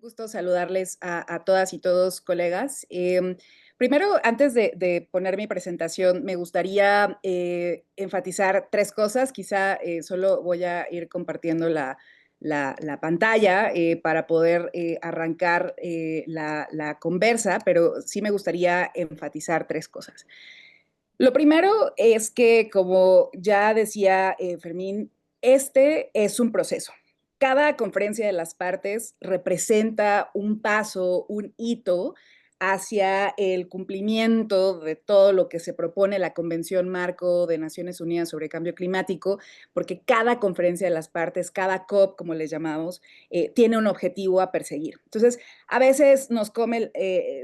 gusto saludarles a todas y todos, colegas. Primero, antes de poner mi presentación, me gustaría enfatizar tres cosas. Quizá solo voy a ir compartiendo la pantalla para poder arrancar la conversa, pero sí me gustaría enfatizar tres cosas. Lo primero es que, como ya decía Fermín, este es un proceso. Cada conferencia de las partes representa un paso, un hito hacia el cumplimiento de todo lo que se propone la Convención Marco de Naciones Unidas sobre Cambio Climático, porque cada conferencia de las partes, cada COP, como les llamamos, tiene un objetivo a perseguir. Entonces, a veces nos come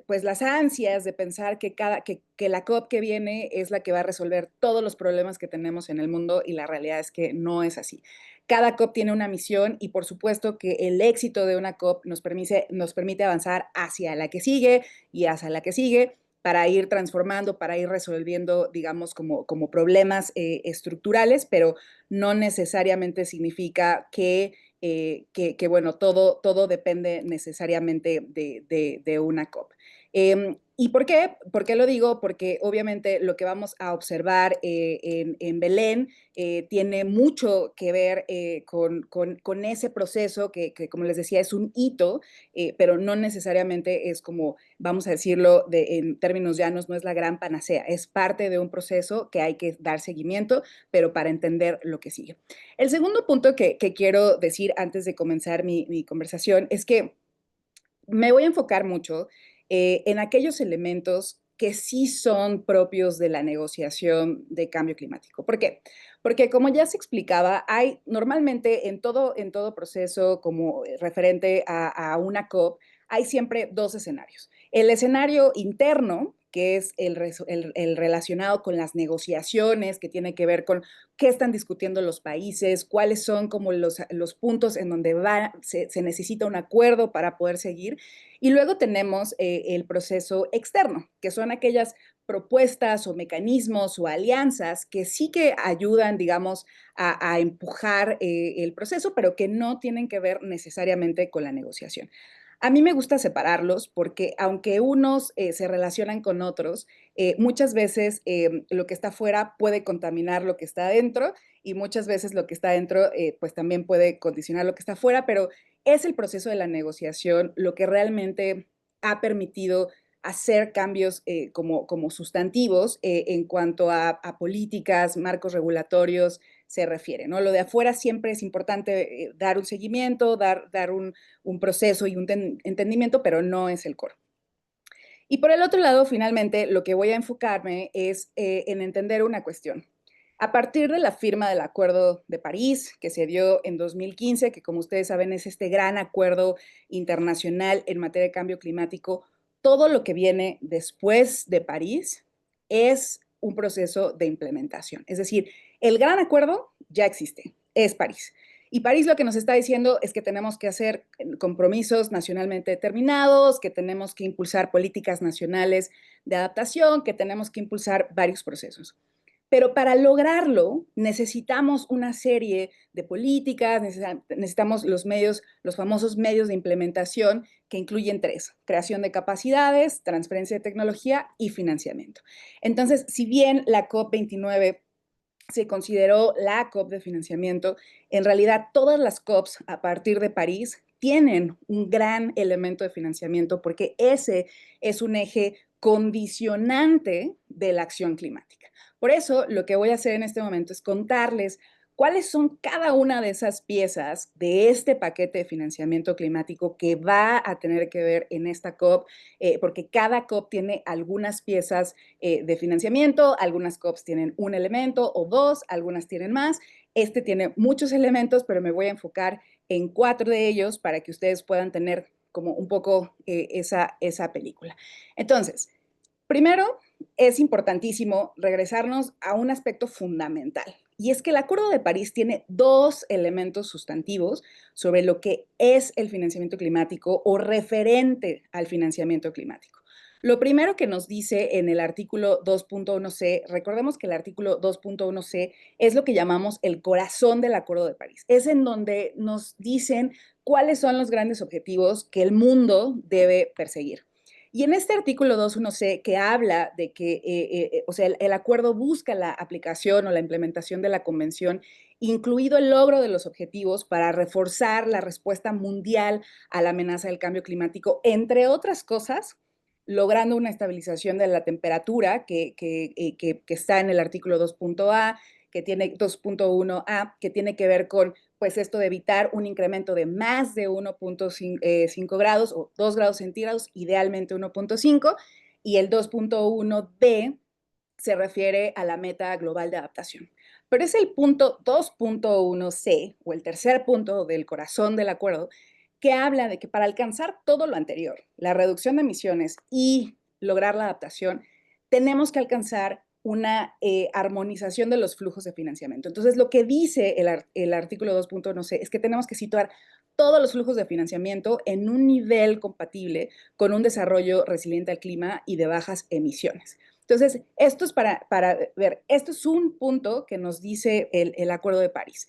pues las ansias de pensar que la COP que viene es la que va a resolver todos los problemas que tenemos en el mundo, y la realidad es que no es así. Cada COP tiene una misión y por supuesto que el éxito de una COP nos permite avanzar hacia la que sigue y hacia la que sigue para ir transformando, para ir resolviendo, digamos, como problemas estructurales, pero no necesariamente significa bueno, todo depende necesariamente de una COP. ¿Y por qué? ¿Por qué lo digo? Porque obviamente lo que vamos a observar en Belén tiene mucho que ver con ese proceso que, como les decía, es un hito, pero no necesariamente es como, vamos a decirlo en términos llanos, no es la gran panacea, es parte de un proceso que hay que dar seguimiento, pero para entender lo que sigue. El segundo punto que quiero decir antes de comenzar mi conversación es que me voy a enfocar mucho en aquellos elementos que sí son propios de la negociación de cambio climático. ¿Por qué? Porque como ya se explicaba, hay normalmente en todo proceso como referente a una COP, hay siempre dos escenarios. El escenario interno, que es el relacionado con las negociaciones, que tiene que ver con qué están discutiendo los países, cuáles son como los puntos en donde se necesita un acuerdo para poder seguir. Y luego tenemos el proceso externo, que son aquellas propuestas o mecanismos o alianzas que sí que ayudan, digamos, a empujar el proceso, pero que no tienen que ver necesariamente con la negociación. A mí me gusta separarlos porque aunque unos se relacionan con otros, muchas veces lo que está afuera puede contaminar lo que está adentro, y muchas veces lo que está adentro pues también puede condicionar lo que está afuera, pero es el proceso de la negociación lo que realmente ha permitido hacer cambios como sustantivos en cuanto a políticas, marcos regulatorios se refiere, ¿no? Lo de afuera siempre es importante dar un seguimiento, dar un proceso y un entendimiento, pero no es el core. Y por el otro lado, finalmente, lo que voy a enfocarme es en entender una cuestión. A partir de la firma del Acuerdo de París, que se dio en 2015, que como ustedes saben es este gran acuerdo internacional en materia de cambio climático, todo lo que viene después de París es un proceso de implementación. Es decir, el gran acuerdo ya existe, es París. Y París lo que nos está diciendo es que tenemos que hacer compromisos nacionalmente determinados, que tenemos que impulsar políticas nacionales de adaptación, que tenemos que impulsar varios procesos. Pero para lograrlo necesitamos una serie de políticas, necesitamos los medios, los famosos medios de implementación, que incluyen tres: creación de capacidades, transferencia de tecnología y financiamiento. Entonces, si bien la COP29 se consideró la COP de financiamiento, en realidad todas las COPs a partir de París tienen un gran elemento de financiamiento, porque ese es un eje condicionante de la acción climática. Por eso, lo que voy a hacer en este momento es contarles cuáles son cada una de esas piezas de este paquete de financiamiento climático que va a tener que ver en esta COP, porque cada COP tiene algunas piezas de financiamiento, algunas COPs tienen un elemento o dos, algunas tienen más. Este tiene muchos elementos, pero me voy a enfocar en cuatro de ellos para que ustedes puedan tener como un poco esa película. Entonces, primero, es importantísimo regresarnos a un aspecto fundamental, y es que el Acuerdo de París tiene dos elementos sustantivos sobre lo que es el financiamiento climático o referente al financiamiento climático. Lo primero que nos dice en el artículo 2.1c, recordemos que el artículo 2.1c es lo que llamamos el corazón del Acuerdo de París. Es en donde nos dicen cuáles son los grandes objetivos que el mundo debe perseguir. Y en este artículo 2.1c que habla de que, o sea, el acuerdo busca la aplicación o la implementación de la convención, incluido el logro de los objetivos para reforzar la respuesta mundial a la amenaza del cambio climático, entre otras cosas, logrando una estabilización de la temperatura que está en el artículo 2.a, que tiene 2.1a, que tiene que ver con pues esto de evitar un incremento de más de 1.5 grados o 2 grados centígrados, idealmente 1.5, y el 2.1b se refiere a la meta global de adaptación. Pero es el punto 2.1c, o el tercer punto del corazón del acuerdo, que habla de que para alcanzar todo lo anterior, la reducción de emisiones y lograr la adaptación, tenemos que alcanzar una armonización de los flujos de financiamiento. Entonces, lo que dice el artículo 2.1c es que tenemos que situar todos los flujos de financiamiento en un nivel compatible con un desarrollo resiliente al clima y de bajas emisiones. Entonces, esto es para ver, esto es un punto que nos dice el Acuerdo de París.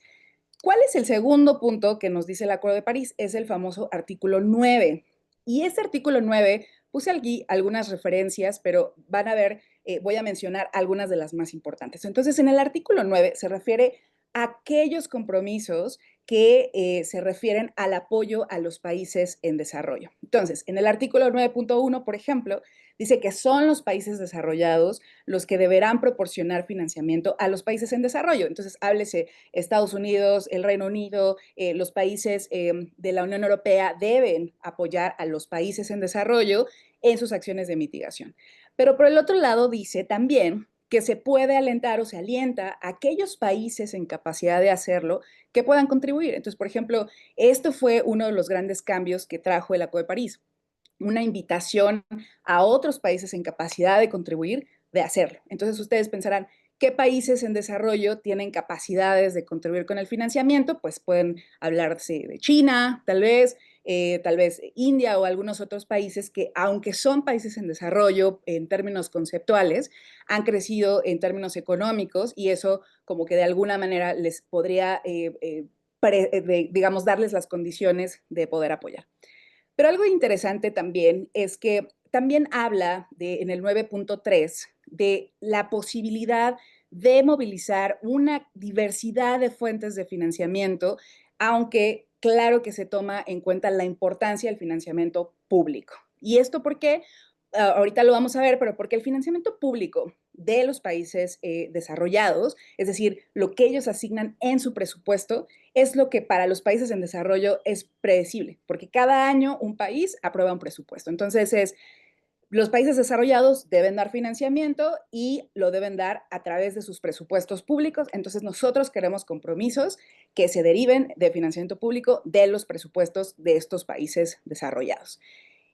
¿Cuál es el segundo punto que nos dice el Acuerdo de París? Es el famoso artículo 9. Y este artículo 9, puse aquí algunas referencias, pero van a ver, voy a mencionar algunas de las más importantes. Entonces, en el artículo 9 se refiere a aquellos compromisos que se refieren al apoyo a los países en desarrollo. Entonces, en el artículo 9.1, por ejemplo, dice que son los países desarrollados los que deberán proporcionar financiamiento a los países en desarrollo. Entonces, háblese Estados Unidos, el Reino Unido, los países de la Unión Europea deben apoyar a los países en desarrollo en sus acciones de mitigación. Pero por el otro lado dice también que se puede alentar o se alienta a aquellos países en capacidad de hacerlo que puedan contribuir. Entonces, por ejemplo, esto fue uno de los grandes cambios que trajo el Acuerdo de París, una invitación a otros países en capacidad de contribuir de hacerlo. Entonces, ustedes pensarán, ¿qué países en desarrollo tienen capacidades de contribuir con el financiamiento? Pues pueden hablarse de China, tal vez India o algunos otros países que, aunque son países en desarrollo en términos conceptuales, han crecido en términos económicos y eso como que de alguna manera les podría, digamos, darles las condiciones de poder apoyar. Pero algo interesante también es que también habla en el 9.3 de la posibilidad de movilizar una diversidad de fuentes de financiamiento, aunque claro que se toma en cuenta la importancia del financiamiento público. ¿Y esto por qué? Ahorita lo vamos a ver, pero porque el financiamiento público de los países desarrollados, es decir, lo que ellos asignan en su presupuesto, es lo que para los países en desarrollo es predecible, porque cada año un país aprueba un presupuesto. Entonces, los países desarrollados deben dar financiamiento y lo deben dar a través de sus presupuestos públicos. Entonces, nosotros queremos compromisos que se deriven de financiamiento público de los presupuestos de estos países desarrollados.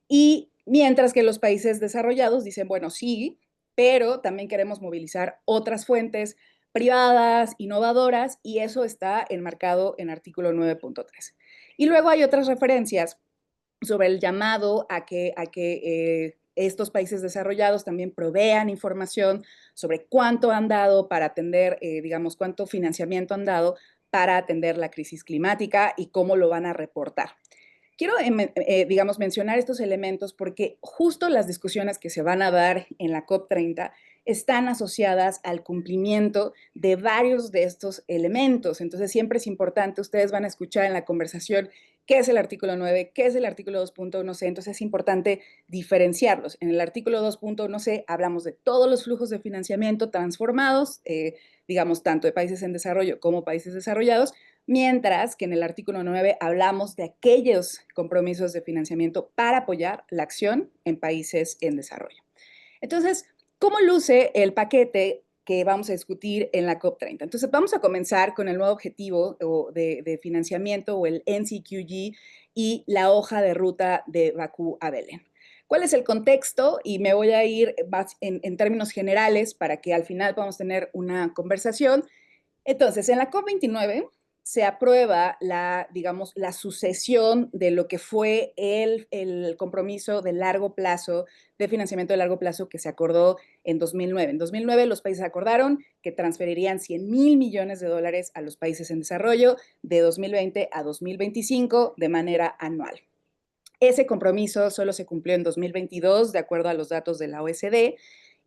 Y mientras que los países desarrollados dicen, bueno, sí, pero también queremos movilizar otras fuentes privadas, innovadoras, y eso está enmarcado en artículo 9.3. Y luego hay otras referencias sobre el llamado a que estos países desarrollados también provean información sobre cuánto han dado para atender, digamos, cuánto financiamiento han dado para atender la crisis climática y cómo lo van a reportar. Quiero, digamos, mencionar estos elementos porque justo las discusiones que se van a dar en la COP30 están asociadas al cumplimiento de varios de estos elementos. Entonces, siempre es importante, ustedes van a escuchar en la conversación qué es el artículo 9, qué es el artículo 2.1c, entonces es importante diferenciarlos. En el artículo 2.1c hablamos de todos los flujos de financiamiento transformados, digamos, tanto de países en desarrollo como países desarrollados, mientras que en el artículo 9 hablamos de aquellos compromisos de financiamiento para apoyar la acción en países en desarrollo. Entonces, ¿cómo luce el paquete que vamos a discutir en la COP30? Entonces, vamos a comenzar con el nuevo objetivo de financiamiento o el NCQG y la hoja de ruta de Bakú a Belén. ¿Cuál es el contexto? Y me voy a ir en términos generales para que al final podamos tener una conversación. Entonces, en la COP29 se aprueba digamos, la sucesión de lo que fue el compromiso de largo plazo, de financiamiento de largo plazo que se acordó en 2009. En 2009 los países acordaron que transferirían 100,000 millones de dólares a los países en desarrollo de 2020 a 2025 de manera anual. Ese compromiso solo se cumplió en 2022, de acuerdo a los datos de la OECD,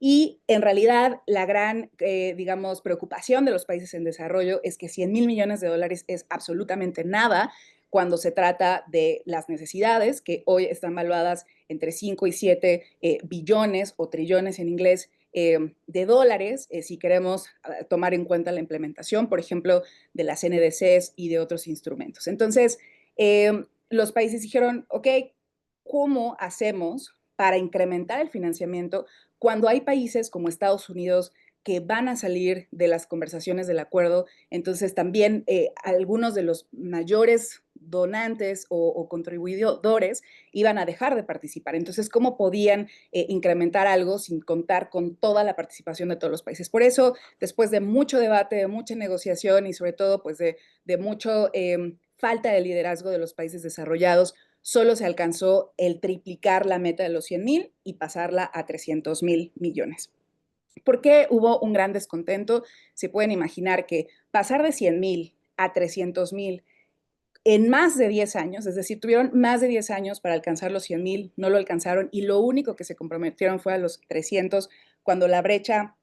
y en realidad la gran, digamos, preocupación de los países en desarrollo es que 100,000 millones de dólares es absolutamente nada cuando se trata de las necesidades, que hoy están valuadas entre 5 y 7 billones o trillones en inglés de dólares, si queremos tomar en cuenta la implementación, por ejemplo, de las NDCs y de otros instrumentos. Entonces, los países dijeron, ok, ¿cómo hacemos para incrementar el financiamiento cuando hay países como Estados Unidos que van a salir de las conversaciones del acuerdo? Entonces también algunos de los mayores donantes o contribuidores iban a dejar de participar. Entonces, ¿cómo podían incrementar algo sin contar con toda la participación de todos los países? Por eso, después de mucho debate, de mucha negociación y sobre todo pues de mucho falta de liderazgo de los países desarrollados, solo se alcanzó el triplicar la meta de los 100,000 y pasarla a 300,000 millones. ¿Por qué hubo un gran descontento? Se pueden imaginar que pasar de 100,000 a 300,000 en más de 10 años, es decir, tuvieron más de 10 años para alcanzar los 100,000, no lo alcanzaron y lo único que se comprometieron fue a los 300, cuando la brecha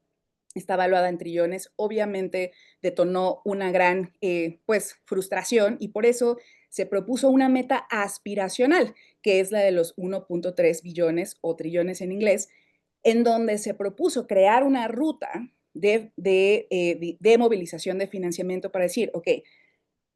está valuada en trillones, obviamente detonó una gran pues, frustración y por eso se propuso una meta aspiracional, que es la de los 1.3 billones o trillones en inglés, en donde se propuso crear una ruta de movilización de financiamiento para decir, ok,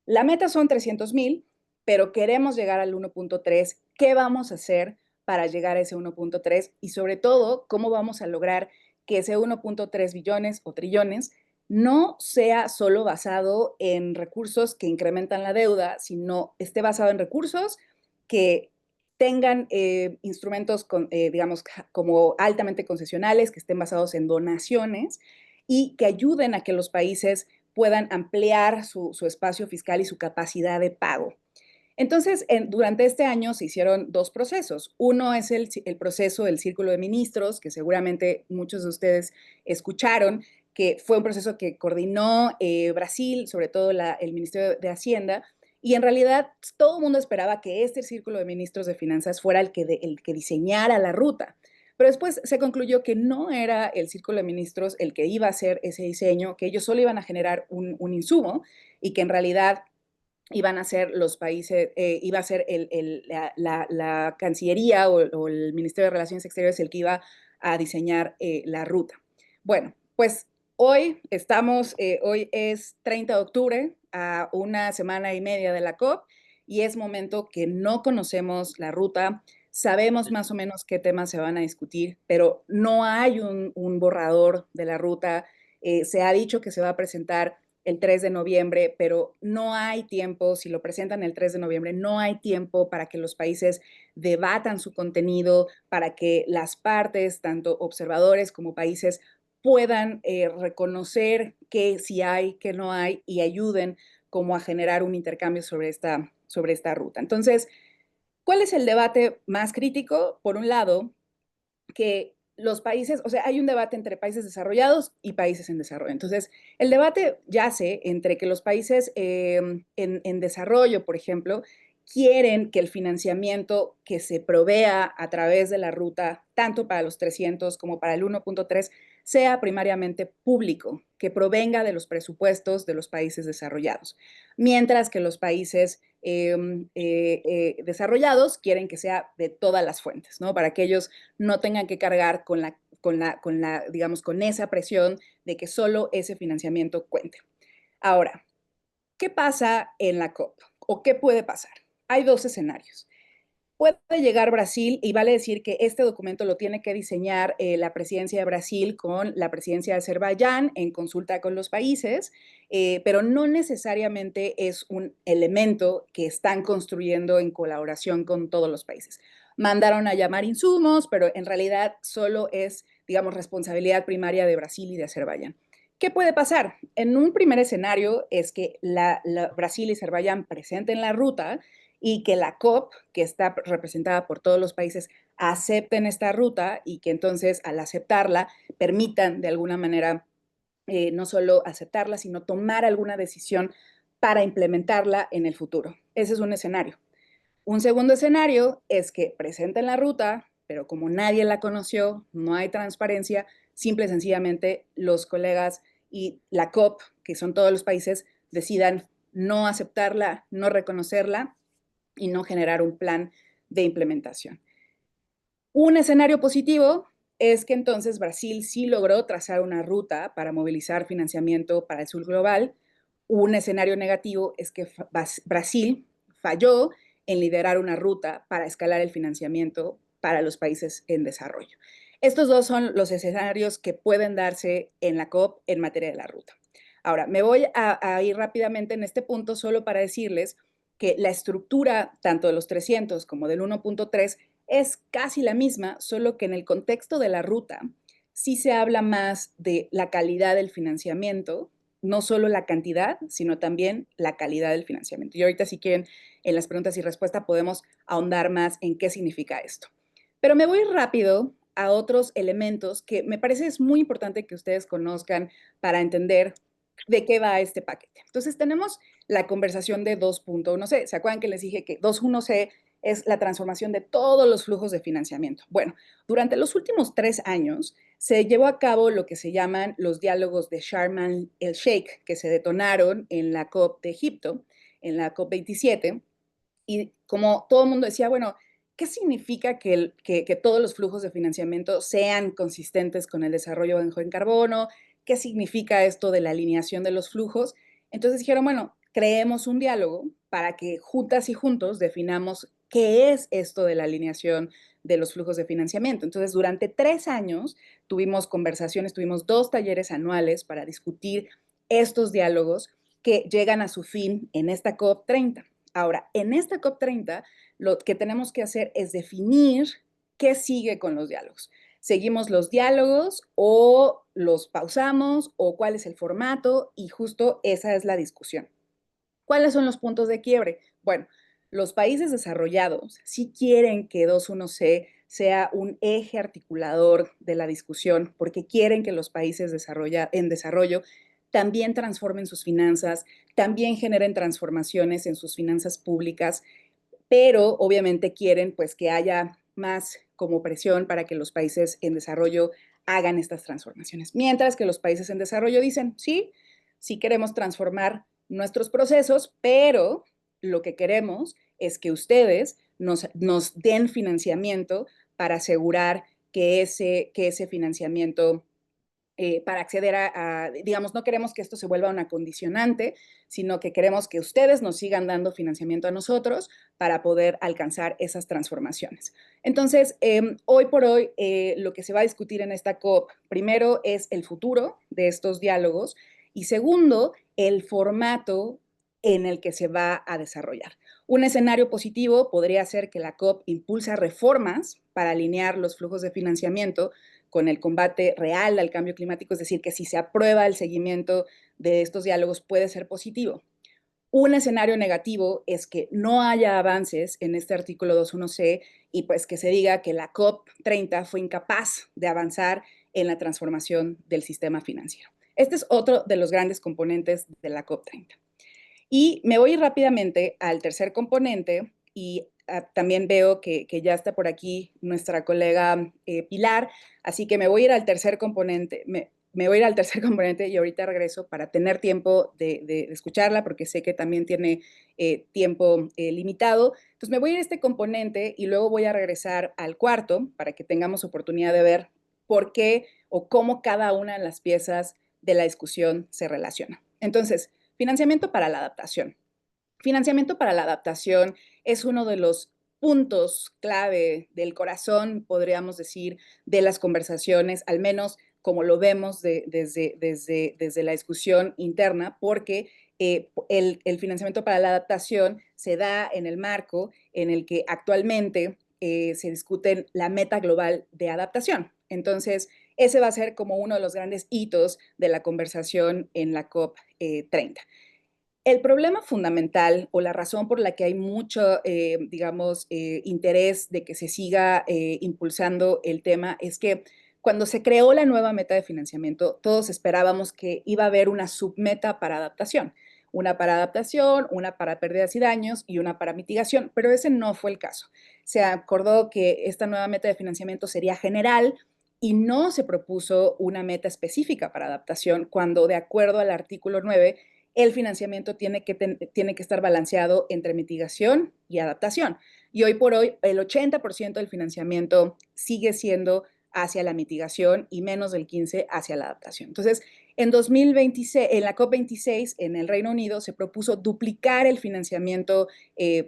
la meta son 300,000, pero queremos llegar al 1.3. ¿Qué vamos a hacer para llegar a ese 1.3? Y sobre todo, ¿cómo vamos a lograr que ese 1.3 billones o trillones no sea solo basado en recursos que incrementan la deuda, sino esté basado en recursos que tengan instrumentos, digamos, como altamente concesionales, que estén basados en donaciones y que ayuden a que los países puedan ampliar su espacio fiscal y su capacidad de pago. Entonces, durante este año se hicieron dos procesos. Uno es el proceso del Círculo de Ministros, que seguramente muchos de ustedes escucharon, que fue un proceso que coordinó Brasil, sobre todo el Ministerio de Hacienda, y en realidad todo el mundo esperaba que este Círculo de Ministros de Finanzas fuera el que diseñara la ruta. Pero después se concluyó que no era el Círculo de Ministros el que iba a hacer ese diseño, que ellos solo iban a generar un insumo y que en realidad iban a ser los países, iba a ser la Cancillería o el Ministerio de Relaciones Exteriores el que iba a diseñar la ruta. Bueno, pues hoy es 30 de octubre, a una semana y media de la COP, y es momento que no conocemos la ruta, sabemos más o menos qué temas se van a discutir, pero no hay un borrador de la ruta. Se ha dicho que se va a presentar el 3 de noviembre, pero no hay tiempo, si lo presentan el 3 de noviembre, no hay tiempo para que los países debatan su contenido, para que las partes, tanto observadores como países, puedan reconocer qué sí hay, qué no hay y ayuden como a generar un intercambio sobre esta ruta. Entonces, ¿cuál es el debate más crítico? Por un lado, que los países, o sea, hay un debate entre países desarrollados y países en desarrollo. Entonces, el debate yace entre que los países en desarrollo, por ejemplo, quieren que el financiamiento que se provea a través de la ruta, tanto para los 300 como para el 1.3, sea primariamente público, que provenga de los presupuestos de los países desarrollados, mientras que los países desarrollados quieren que sea de todas las fuentes, ¿no? Para que ellos no tengan que cargar digamos, con esa presión de que solo ese financiamiento cuente. Ahora, ¿qué pasa en la COP? ¿O qué puede pasar? Hay dos escenarios. Puede llegar Brasil y vale decir que este documento lo tiene que diseñar la presidencia de Brasil con la presidencia de Azerbaiyán en consulta con los países, pero no necesariamente es un elemento que están construyendo en colaboración con todos los países. Mandaron a llamar insumos, pero en realidad solo es, digamos, responsabilidad primaria de Brasil y de Azerbaiyán. ¿Qué puede pasar? En un primer escenario es que Brasil y Azerbaiyán presenten la ruta y que la COP, que está representada por todos los países, acepten esta ruta y que entonces al aceptarla permitan de alguna manera no solo aceptarla, sino tomar alguna decisión para implementarla en el futuro. Ese es un escenario. Un segundo escenario es que presenten la ruta, pero como nadie la conoció, no hay transparencia, simple y sencillamente los colegas y la COP, que son todos los países, decidan no aceptarla, no reconocerla y no generar un plan de implementación. Un escenario positivo es que entonces Brasil sí logró trazar una ruta para movilizar financiamiento para el sur global. Un escenario negativo es que Brasil falló en liderar una ruta para escalar el financiamiento para los países en desarrollo. Estos dos son los escenarios que pueden darse en la COP en materia de la ruta. Ahora, me voy a ir rápidamente en este punto solo para decirles que la estructura tanto de los 300 como del 1.3 es casi la misma, solo que en el contexto de la ruta sí se habla más de la calidad del financiamiento, no solo la cantidad, sino también la calidad del financiamiento. Y ahorita si quieren, en las preguntas y respuestas podemos ahondar más en qué significa esto. Pero me voy rápido a otros elementos que me parece es muy importante que ustedes conozcan para entender de qué va este paquete. Entonces tenemos la conversación de 2.1C. ¿Se acuerdan que les dije que 2.1C es la transformación de todos los flujos de financiamiento? Bueno, durante los últimos 3 años se llevó a cabo lo que se llaman los diálogos de Sharm el Sheikh, que se detonaron en la COP de Egipto, en la COP 27, y como todo el mundo decía, bueno, ¿qué significa que todos los flujos de financiamiento sean consistentes con el desarrollo bajo en carbono? ¿Qué significa esto de la alineación de los flujos? Entonces dijeron, bueno, creemos un diálogo para que juntas y juntos definamos qué es esto de la alineación de los flujos de financiamiento. Entonces, durante 3 años tuvimos conversaciones, tuvimos 2 talleres anuales para discutir estos diálogos que llegan a su fin en esta COP 30. Ahora, en esta COP 30, lo que tenemos que hacer es definir qué sigue con los diálogos. ¿Seguimos los diálogos o los pausamos o cuál es el formato? Y justo esa es la discusión. ¿Cuáles son los puntos de quiebre? Bueno, los países desarrollados sí quieren que 2.1C sea un eje articulador de la discusión porque quieren que los países en desarrollo también transformen sus finanzas, también generen transformaciones en sus finanzas públicas, pero obviamente quieren pues que haya más como presión para que los países en desarrollo hagan estas transformaciones. Mientras que los países en desarrollo dicen, sí, sí queremos transformar nuestros procesos, pero lo que queremos es que ustedes nos den financiamiento para asegurar que ese financiamiento para acceder digamos, no queremos que esto se vuelva una condicionante, sino que queremos que ustedes nos sigan dando financiamiento a nosotros para poder alcanzar esas transformaciones. Entonces, hoy por hoy, lo que se va a discutir en esta COP, primero es el futuro de estos diálogos y segundo, el formato en el que se va a desarrollar. Un escenario positivo podría ser que la COP impulsa reformas para alinear los flujos de financiamiento con el combate real al cambio climático, es decir, que si se aprueba el seguimiento de estos diálogos puede ser positivo. Un escenario negativo es que no haya avances en este artículo 2.1c y pues que se diga que la COP 30 fue incapaz de avanzar en la transformación del sistema financiero. Este es otro de los grandes componentes de la COP 30. Y me voy rápidamente al tercer componente y también veo que ya está por aquí nuestra colega Pilar, así que me voy a ir al tercer componente, me voy a ir al tercer componente y ahorita regreso para tener tiempo de escucharla porque sé que también tiene tiempo limitado. Entonces me voy a ir a este componente y luego voy a regresar al cuarto para que tengamos oportunidad de ver por qué o cómo cada una de las piezas de la discusión se relaciona. Entonces, financiamiento para la adaptación. Financiamiento para la adaptación es uno de los puntos clave del corazón, podríamos decir, de las conversaciones, al menos como lo vemos desde la discusión interna, porque el financiamiento para la adaptación se da en el marco en el que actualmente se discute la meta global de adaptación. Entonces, ese va a ser como uno de los grandes hitos de la conversación en la COP 30. El problema fundamental o la razón por la que hay mucho, digamos, interés de que se siga impulsando el tema es que cuando se creó la nueva meta de financiamiento, todos esperábamos que iba a haber una submeta para adaptación. Una para adaptación, una para pérdidas y daños y una para mitigación, pero ese no fue el caso. Se acordó que esta nueva meta de financiamiento sería general y no se propuso una meta específica para adaptación cuando, de acuerdo al artículo 9, el financiamiento tiene que estar balanceado entre mitigación y adaptación. Y hoy por hoy, el 80% del financiamiento sigue siendo hacia la mitigación y menos del 15% hacia la adaptación. Entonces, en 2026, en la COP26 en el Reino Unido se propuso duplicar el financiamiento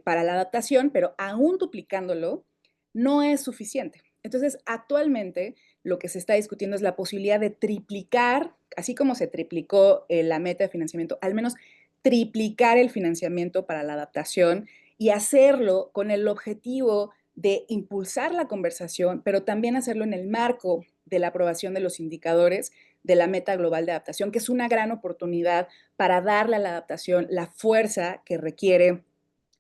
para la adaptación, pero aún duplicándolo no es suficiente. Entonces, actualmente lo que se está discutiendo es la posibilidad de triplicar, así como se triplicó la meta de financiamiento, al menos triplicar el financiamiento para la adaptación y hacerlo con el objetivo de impulsar la conversación, pero también hacerlo en el marco de la aprobación de los indicadores de la meta global de adaptación, que es una gran oportunidad para darle a la adaptación la fuerza que requiere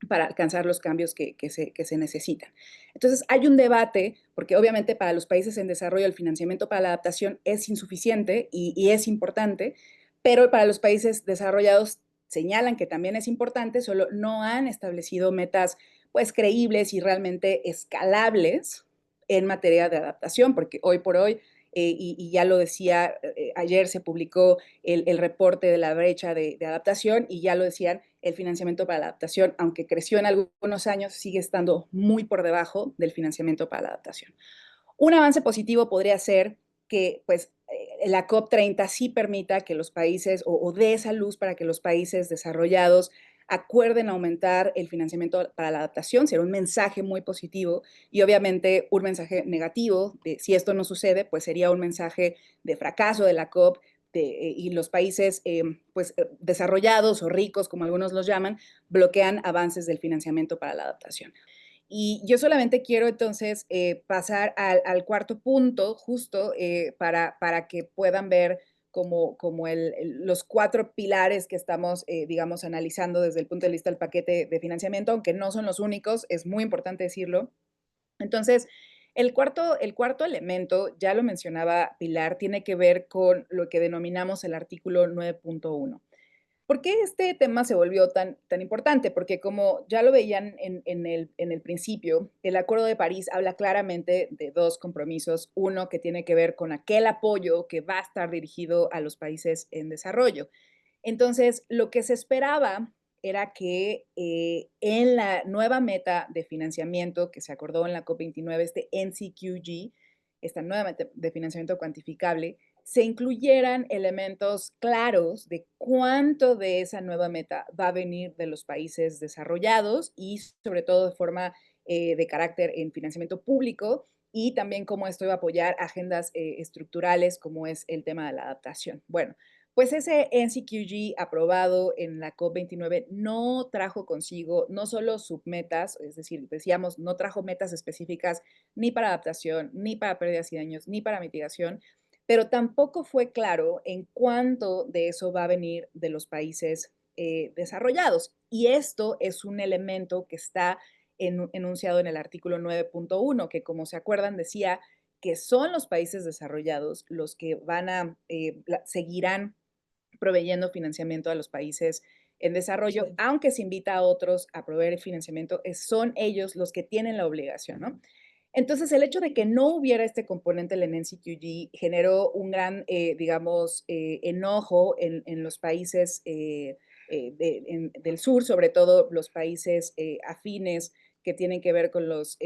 para alcanzar los cambios que se necesitan. Entonces, hay un debate, porque obviamente para los países en desarrollo el financiamiento para la adaptación es insuficiente y es importante, pero para los países desarrollados señalan que también es importante, solo no han establecido metas pues creíbles y realmente escalables en materia de adaptación, porque hoy por hoy, y ya lo decía, ayer se publicó el reporte de la brecha de adaptación y ya lo decían, el financiamiento para la adaptación, aunque creció en algunos años, sigue estando muy por debajo del financiamiento para la adaptación. Un avance positivo podría ser que pues, la COP30 sí permita que los países o dé esa luz para que los países desarrollados acuerden aumentar el financiamiento para la adaptación, será un mensaje muy positivo y obviamente un mensaje negativo, de, si esto no sucede, pues sería un mensaje de fracaso de la COP y los países pues, desarrollados o ricos, como algunos los llaman, bloquean avances del financiamiento para la adaptación. Y yo solamente quiero entonces pasar al cuarto punto, justo para que puedan ver como los cuatro pilares que estamos, digamos, analizando desde el punto de vista del paquete de financiamiento, aunque no son los únicos, es muy importante decirlo. Entonces, el cuarto elemento, ya lo mencionaba Pilar, tiene que ver con lo que denominamos el artículo 9.1. ¿Por qué este tema se volvió tan importante? Porque como ya lo veían en el principio, el Acuerdo de París habla claramente de dos compromisos. Uno que tiene que ver con aquel apoyo que va a estar dirigido a los países en desarrollo. Entonces, lo que se esperaba era que en la nueva meta de financiamiento que se acordó en la COP29, este NCQG, esta nueva meta de financiamiento cuantificable, se incluyeran elementos claros de cuánto de esa nueva meta va a venir de los países desarrollados y sobre todo de forma de carácter en financiamiento público y también cómo esto va a apoyar agendas estructurales como es el tema de la adaptación. Bueno, pues ese NCQG aprobado en la COP29 no trajo consigo no solo submetas, es decir, decíamos, no trajo metas específicas ni para adaptación, ni para pérdidas y daños, ni para mitigación, pero tampoco fue claro en cuánto de eso va a venir de los países desarrollados. Y esto es un elemento que está enunciado en el artículo 9.1, que como se acuerdan decía que son los países desarrollados los que van a, seguirán proveyendo financiamiento a los países en desarrollo, sí, aunque se invita a otros a proveer financiamiento, son ellos los que tienen la obligación, ¿no? Entonces, el hecho de que no hubiera este componente del NCQG generó un gran, digamos, enojo en los países del sur, sobre todo los países afines que tienen que ver con los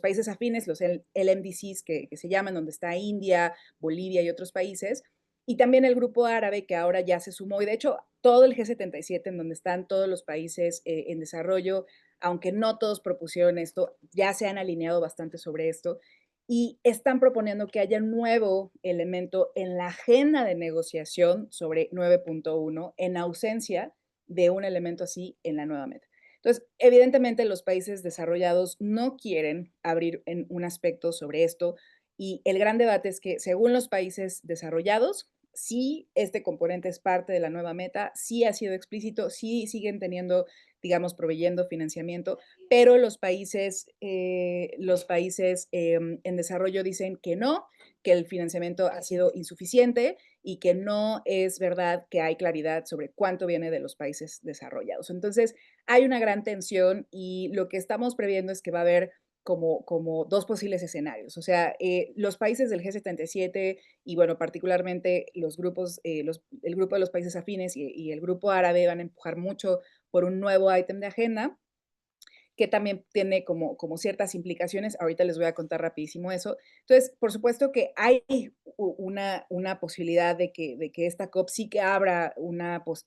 países afines, los LMDCs que se llaman, donde está India, Bolivia y otros países, y también el grupo árabe que ahora ya se sumó, y de hecho todo el G77 en donde están todos los países en desarrollo, aunque no todos propusieron esto, ya se han alineado bastante sobre esto y están proponiendo que haya un nuevo elemento en la agenda de negociación sobre 9.1 en ausencia de un elemento así en la nueva meta. Entonces, evidentemente los países desarrollados no quieren abrir en un aspecto sobre esto. Y el gran debate es que según los países desarrollados, sí este componente es parte de la nueva meta, sí ha sido explícito, sí siguen teniendo, digamos, proveyendo financiamiento, pero los países en desarrollo dicen que no, que el financiamiento ha sido insuficiente y que no es verdad que hay claridad sobre cuánto viene de los países desarrollados. Entonces, hay una gran tensión y lo que estamos previendo es que va a haber como dos posibles escenarios. O sea, los países del G77 y, bueno, particularmente los grupos, el grupo de los países afines y el grupo árabe van a empujar mucho por un nuevo ítem de agenda que también tiene como ciertas implicaciones. Ahorita les voy a contar rapidísimo eso. Entonces, por supuesto que hay una posibilidad de que esta COP sí que abra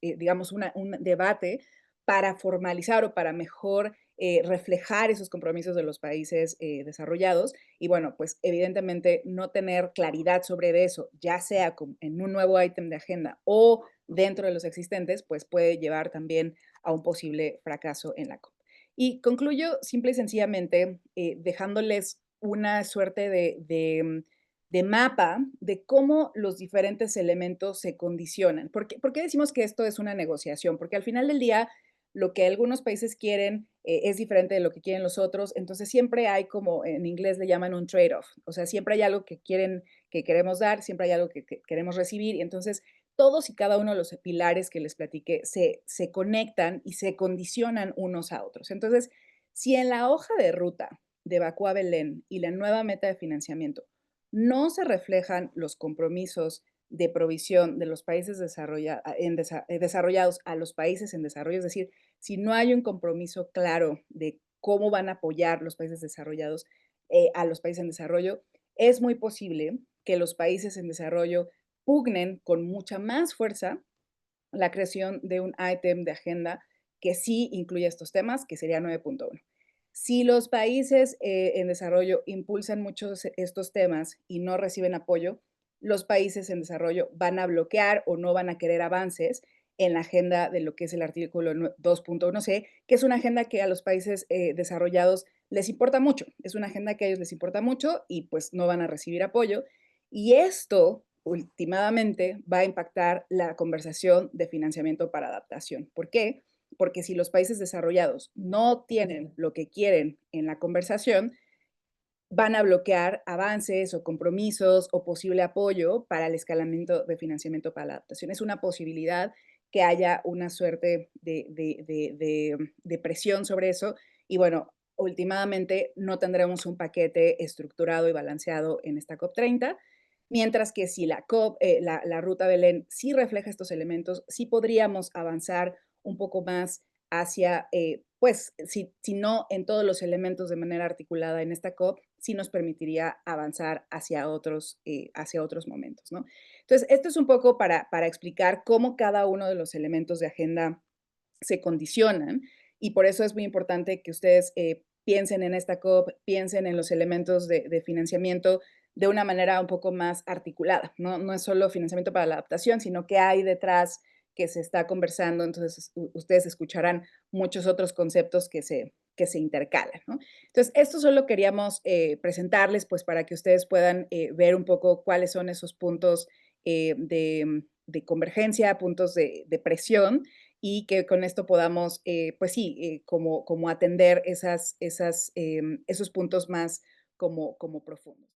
digamos, un debate para formalizar o para mejor reflejar esos compromisos de los países desarrollados. Y bueno, pues evidentemente no tener claridad sobre eso, ya sea en un nuevo ítem de agenda o dentro de los existentes, pues puede llevar también a un posible fracaso en la COP. Y concluyo simple y sencillamente dejándoles una suerte de mapa de cómo los diferentes elementos se condicionan. ¿Por qué decimos que esto es una negociación? Porque al final del día, lo que algunos países quieren es diferente de lo que quieren los otros, entonces siempre hay como en inglés le llaman un trade-off, o sea, siempre hay algo que quieren, que queremos dar, siempre hay algo que queremos recibir, y entonces todos y cada uno de los pilares que les platiqué se conectan y se condicionan unos a otros. Entonces, si en la hoja de ruta de Bakú a Belén y la nueva meta de financiamiento no se reflejan los compromisos de provisión de los países desarrollados a los países en desarrollo, es decir, si no hay un compromiso claro de cómo van a apoyar los países desarrollados a los países en desarrollo, es muy posible que los países en desarrollo pugnen con mucha más fuerza la creación de un ítem de agenda que sí incluya estos temas, que sería 9.1. Si los países en desarrollo impulsan muchos estos temas y no reciben apoyo, los países en desarrollo van a bloquear o no van a querer avances en la agenda de lo que es el artículo 2.1c, que es una agenda que a los países desarrollados les importa mucho. Es una agenda que a ellos les importa mucho y pues no van a recibir apoyo. Y esto últimamente va a impactar la conversación de financiamiento para adaptación. ¿Por qué? Porque si los países desarrollados no tienen lo que quieren en la conversación, van a bloquear avances o compromisos o posible apoyo para el escalamiento de financiamiento para la adaptación. Es una posibilidad que haya una suerte de presión sobre eso y bueno, últimamente no tendremos un paquete estructurado y balanceado en esta COP30, mientras que si la COP, la ruta Belén sí refleja estos elementos, sí podríamos avanzar un poco más hacia, pues, si no en todos los elementos de manera articulada en esta COP, sí nos permitiría avanzar hacia otros momentos, ¿no? Entonces, esto es un poco para explicar cómo cada uno de los elementos de agenda se condicionan y por eso es muy importante que ustedes piensen en esta COP, piensen en los elementos de financiamiento de una manera un poco más articulada, ¿no? No es solo financiamiento para la adaptación, sino que hay detrás que se está conversando, entonces ustedes escucharán muchos otros conceptos que se intercalan, ¿no? Entonces, esto solo queríamos presentarles, pues, para que ustedes puedan ver un poco cuáles son esos puntos de convergencia, puntos de presión, y que con esto podamos, pues sí, como atender esos puntos más como profundos.